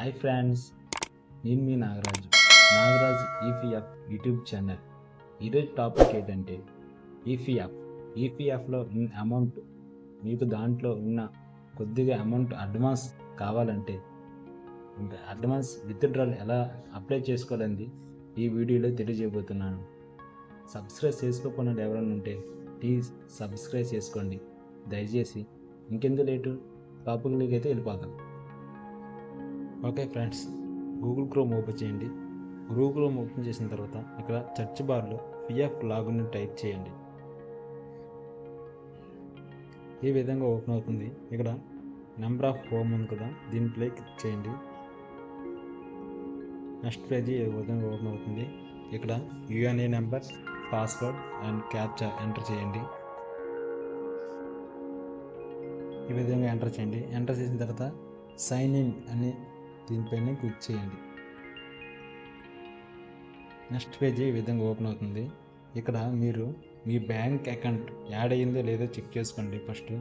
Hi friends, నేను మీ Nagaraj EPF YouTube channel. ఈరోజు topic ఏంటంటే ఈపీఎఫ్లో ఉన్న అమౌంట్, మీకు దాంట్లో ఉన్న కొద్దిగా అమౌంట్ అడ్వాన్స్ కావాలంటే అడ్వాన్స్ విత్డ్రాల్ ఎలా అప్లై చేసుకోవాలని ఈ వీడియోలో తెలియజేయబోతున్నాను. సబ్స్క్రైబ్ చేసుకోకుండా ఎవరైనా ఉంటే ప్లీజ్ సబ్స్క్రైబ్ చేసుకోండి దయచేసి. ఇంకెందుకు లేటు, టాపిక్లోకి అయితే వెళ్ళిపోతాం. Okay friends, Google chrome open చేయండి. గూగుల్ క్రోమ్ ఓపెన్ చేసిన తర్వాత ఇక్కడ సెర్చ్ బార్లో పిఎఫ్ లాగిన్ టైప్ చేయండి. ఈ విధంగా ఓపెన్ అవుతుంది. ఇక్కడ నెంబర్ ఆఫ్ హోమ్ ఉంది కదా, దీనిపై క్లిక్ చేయండి. నెక్స్ట్ పేజీ ఈ విధంగా ఓపెన్ అవుతుంది. ఇక్కడ UAN number, password and captcha enter చేయండి. ఈ విధంగా ఎంటర్ చేయండి. ఎంటర్ చేసిన తర్వాత సైన్ ఇన్ అని దీనిపైన క్లిక్ చేయండి. నెక్స్ట్ పేజీ ఈ విధంగా ఓపెన్ అవుతుంది. ఇక్కడ మీరు మీ బ్యాంక్ అకౌంట్ యాడ్ అయ్యిందో లేదో చెక్ చేసుకోండి. ఫస్ట్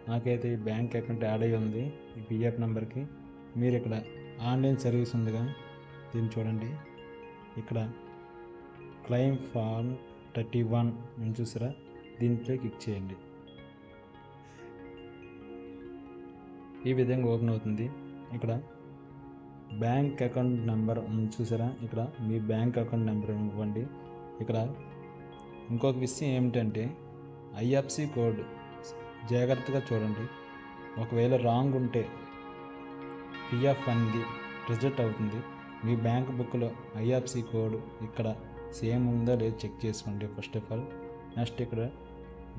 నాకైతే ఈ బ్యాంక్ అకౌంట్ యాడ్ అయ్యి ఉంది ఈ పిఎఫ్ నెంబర్కి. మీరు ఇక్కడ ఆన్లైన్ సర్వీస్ ఉందిగా, దీన్ని చూడండి. ఇక్కడ క్లెయిమ్ ఫార్మ్ 31 అని చూసారా, దీనిపై క్లిక్ చేయండి. ఈ విధంగా ఓపెన్ అవుతుంది. ఇక్కడ బ్యాంక్ అకౌంట్ నెంబర్ చూసారా, ఇక్కడ మీ బ్యాంక్ అకౌంట్ నెంబర్ ఇవ్వండి. ఇక్కడ ఇంకొక విషయం ఏమిటంటే ఐఎఫ్సి కోడ్ జాగ్రత్తగా చూడండి. ఒకవేళ రాంగ్ ఉంటే పిఎఫ్ అనేది రిజెక్ట్ అవుతుంది. మీ బ్యాంక్ బుక్లో ఐఎఫ్సి కోడ్ ఇక్కడ సేమ్ ఉందో లేదో చెక్ చేసుకోండి ఫస్ట్ ఆఫ్ ఆల్. నెక్స్ట్ ఇక్కడ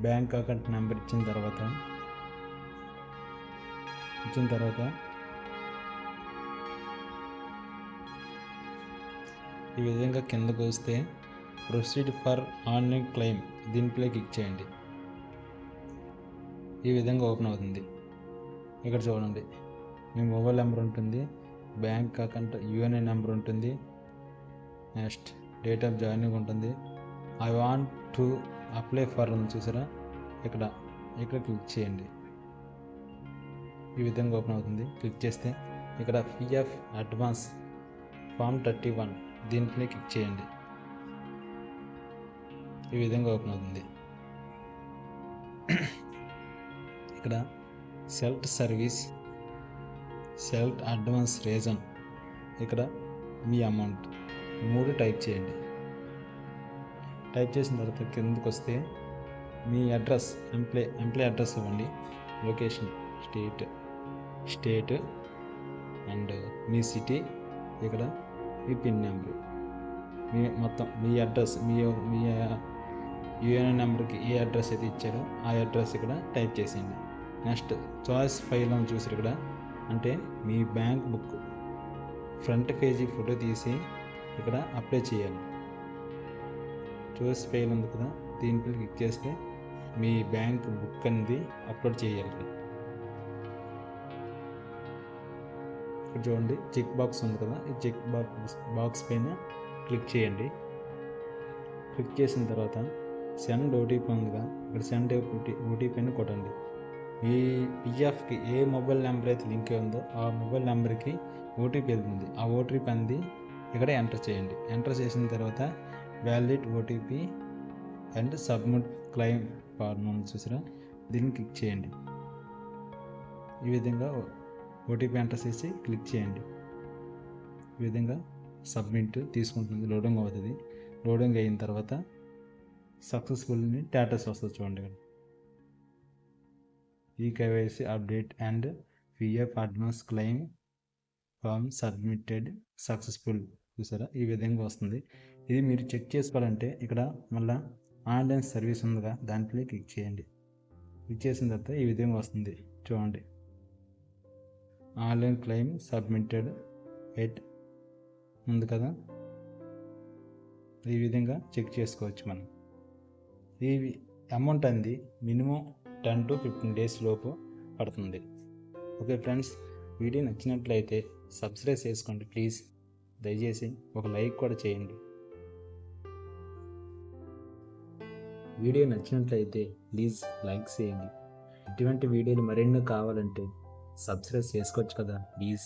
బ్యాంక్ అకౌంట్ నెంబర్ ఇచ్చిన తర్వాత ఈ విధంగా కిందకు వస్తే ప్రొసీడ్ ఫర్ ఆన్లైన్ క్లెయిమ్ దీనిపై క్లిక్ చేయండి. ఈ విధంగా ఓపెన్ అవుతుంది. ఇక్కడ చూడండి, మీ మొబైల్ నెంబర్ ఉంటుంది, బ్యాంక్ అకౌంట్ యూఎన్ఏ నెంబర్ ఉంటుంది, నెక్స్ట్ డేట్ ఆఫ్ జాయినింగ్ ఉంటుంది. I want to apply for ఉంది చూసారా, ఇక్కడ క్లిక్ చేయండి. ఈ విధంగా ఓపెన్ అవుతుంది. క్లిక్ చేస్తే ఇక్కడ పిఎఫ్ అడ్వాన్స్ ఫామ్ 31 దీనిపై క్లిక్ చేయండి. ఈ విధంగా ఓపెన్ అవుతుంది. ఇక్కడ self service, self advance reason, ఇక్కడ మీ అమౌంట్ 3 టైప్ చేయండి. టైప్ చేసిన తర్వాత కిందకు వస్తే మీ అడ్రస్, ఎంప్లాయ్ అడ్రస్ ఇవ్వండి. Location state and me city, ఇక్కడ మీ పిన్ నెంబర్, మీ మొత్తం మీ అడ్రస్, మీ యూఎన్ఏ నెంబర్కి ఏ అడ్రస్ అయితే ఇచ్చారో ఆ అడ్రస్ ఇక్కడ టైప్ చేసేయండి. నెక్స్ట్ చాయిస్ ఫైల్ అని చూసారు ఇక్కడ, అంటే మీ bank book front page photo తీసి ఇక్కడ అప్లై చేయాలి. చాయిస్ ఫైల్ ఉంది కదా, దీనిపై క్లిక్ చేస్తే మీ బ్యాంక్ బుక్ అనేది అప్లోడ్ చేయాలి. ఇక్కడ చూడండి, చెక్ బాక్స్ ఉంది కదా, ఈ చెక్ బాక్స్ పైన క్లిక్ చేయండి. క్లిక్ చేసిన తర్వాత సెండ్ ఓటీపీ ఉందిగా, ఇక్కడ సెండ్ ఓటీపీని కొట్టండి. ఈ పిఎఫ్కి ఏ మొబైల్ నెంబర్ అయితే లింక్ ఉందో ఆ మొబైల్ నెంబర్కి ఓటీపీ వెళ్తుంది. ఆ ఓటీపీ అనేది ఇక్కడ ఎంటర్ చేయండి. ఎంటర్ చేసిన తర్వాత valid OTP and submit claim form ఉంది చూసారా, దీన్ని క్లిక్ చేయండి. ఈ విధంగా ఓటీపీ ఎంటర్ చేసి క్లిక్ చేయండి. ఈ విధంగా సబ్మిట్ తీసుకుంటుంది, లోడింగ్ అవుతుంది. లోడింగ్ అయిన తర్వాత సక్సెస్ఫుల్ని స్టేటస్ వస్తుంది చూడండి. ఈ KYC update and PF advance claim form submitted successful చూసారా, ఈ విధంగా వస్తుంది. ఇది మీరు చెక్ చేసుకోవాలంటే ఇక్కడ మళ్ళీ ఆన్లైన్ సర్వీస్ ఉందిగా, దాంట్లో క్లిక్ చేయండి. క్లిక్ చేసిన తర్వాత ఈ విధంగా వస్తుంది చూడండి. ఆన్లైన్ క్లెయిమ్ సబ్మిటెడ్ ఎట్ ఉంది కదా, ఈ విధంగా చెక్ చేసుకోవచ్చు మనం. ఈ అమౌంట్ అనేది మినిమం 10 to 15 days లోపు పడుతుంది. ఓకే ఫ్రెండ్స్, వీడియో నచ్చినట్లయితే సబ్స్క్రైబ్ చేసుకోండి ప్లీజ్. దయచేసి ఒక లైక్ కూడా చేయండి. వీడియో నచ్చినట్లయితే ప్లీజ్ లైక్ చేయండి. ఇటువంటి వీడియోలు మరెన్నో కావాలంటే సబ్స్క్రైబ్ చేసుకోవచ్చు కదా ప్లీజ్.